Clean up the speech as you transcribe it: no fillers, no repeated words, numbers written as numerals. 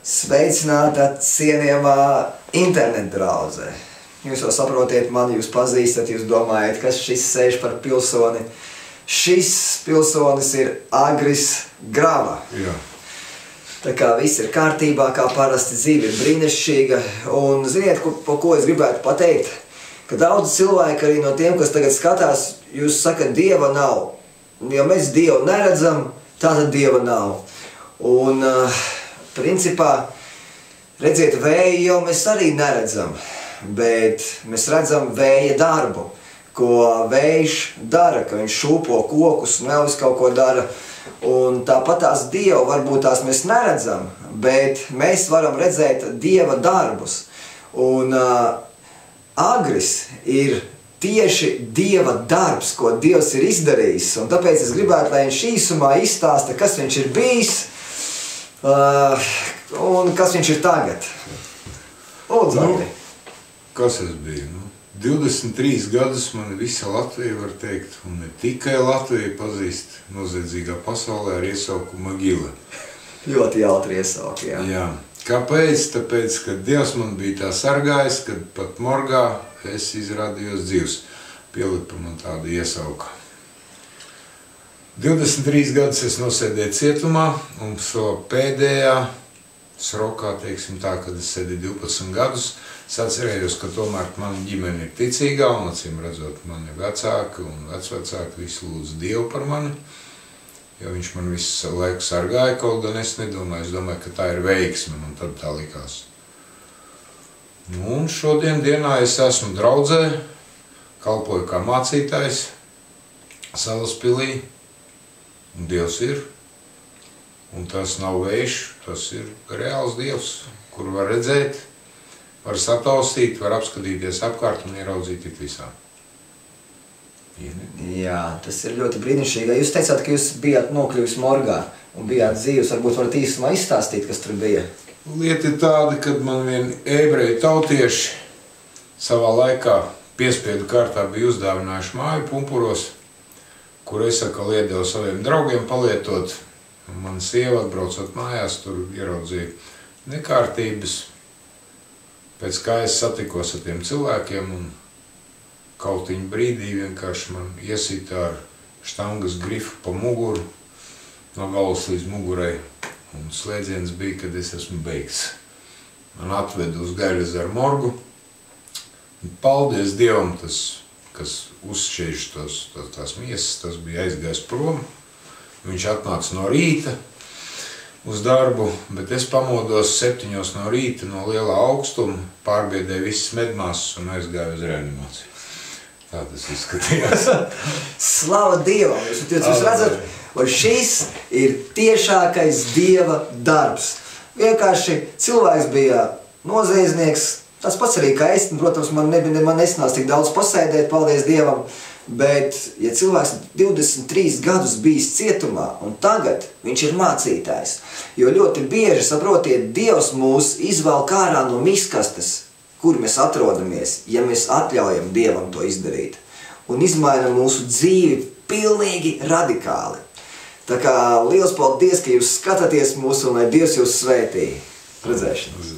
Sveicināta cienījamā interneta draudzē. Jūs jau saprotiet mani, jūs pazīstat, jūs domājat, kas šis sēž par pilsoni. Šis pilsonis ir Agris Grava. Jā. Tā kā viss ir kārtībā, kā parasti dzīve ir brīnišķīga. Un ziniet, ko es gribētu pateikt? Ka daudz cilvēki arī no tiem, kas tagad skatās, jūs sakat, Dieva nav. Ja mēs Dievu neredzam, tātad Dieva nav. Un principā, redziet, vēju jau mēs arī neredzam, bet mēs redzam vēja darbu, ko vējš dara, ka viņš šūpo kokus un vēl visu kaut ko dara. Un tāpat tās Dievu varbūt tās mēs neredzam, bet mēs varam redzēt Dieva darbus. Un Agris ir tieši Dieva darbs, ko Dievs ir izdarījis. Un tāpēc es gribētu, lai viņš īsumā izstāsta, kas viņš ir bijis un kas viņš ir tagad. Lūdzu, Agri. Kas es biju? 23 gadus mani visa Latvija, var teikt, un ne tikai Latvija pazīst noziedzīgā pasaulē ar iesaukumu Magila. Ļoti jautri iesauki, jā. Jā. Kāpēc? Tāpēc, ka Dievs man bija tā sargājis, kad pat morgā es izrādījos dzīvs. Pielipa man tādu iesauku. 23 gadus es nosēdēju cietumā, un savā pēdējā srokā, teiksim tā, kad es sēdēju 12 gadus, es atcerējos, ka tomēr mana ģimene ir ticīgā, un acīm redzot, mani vecāki un vecvecāki visi lūdz Dievu par mani, jo viņš man visu laiku sargāja, kaut gan es nedomāju, es domāju, ka tā ir veiksme, man tad tā likās. Un šodien dienā es esmu draudzē, kalpoju kā mācītājs Salaspilī, un Dievs ir, un tas nav vējš, tas ir reāls Dievs, kuru var redzēt, var sataustīt, var apskatīties apkārt un ieraudzīt it visā. Jā, tas ir ļoti brīnišķīgi. Jūs teicāt, ka jūs bijāt nokļuvis morgā un bijāt dzīvs. Varbūt varat īsumā izstāstīt, kas tur bija? Lieta ir tāda, kad man vien ebreju tautieši savā laikā piespiedu kārtā bija uzdāvinājuši māju Pumpuros, kur es atkal iedevu saviem draugiem palietot. Man sieva atbraucot mājās, tur ieraudzīja nekārtības. Pēc kā es satikos ar tiem cilvēkiem un kautiņu brīdī vienkārši man iesita ar štangas grifu pa muguru, no galvas līdz mugurai. Un slēdziens bija, kad es esmu beigts. Man atvedu uz Gaļezeru morgu. Paldies Dievam, tas, kas uzšķiež tās miesas, tas bija aizgājis prom. Viņš atnāca no rīta uz darbu, bet es pamodos 7 no rīta no lielā augstuma, pārbiedēju visas medmāsas un aizgāju uz reanimāciju. Tā tas izskatījās. Slava Dievam! Jūs redzat, un šis ir tiešākais Dieva darbs. Vienkārši cilvēks bija noziedznieks, tas pats arī kā es, protams, man nesanāca tik daudz pasēdēt, paldies Dievam, bet, ja cilvēks 23 gadus bijis cietumā, un tagad viņš ir mācītājs, jo ļoti bieži, saprotiet, Dievs mūs izvelk ārā no miskastes, kur mēs atrodamies, ja mēs atļaujam Dievam to izdarīt, un izmaina mūsu dzīvi pilnīgi radikāli. Tā kā liels paldies, ka jūs skatāties mūs, un lai Dievs jūs svētī. Redzēšanos!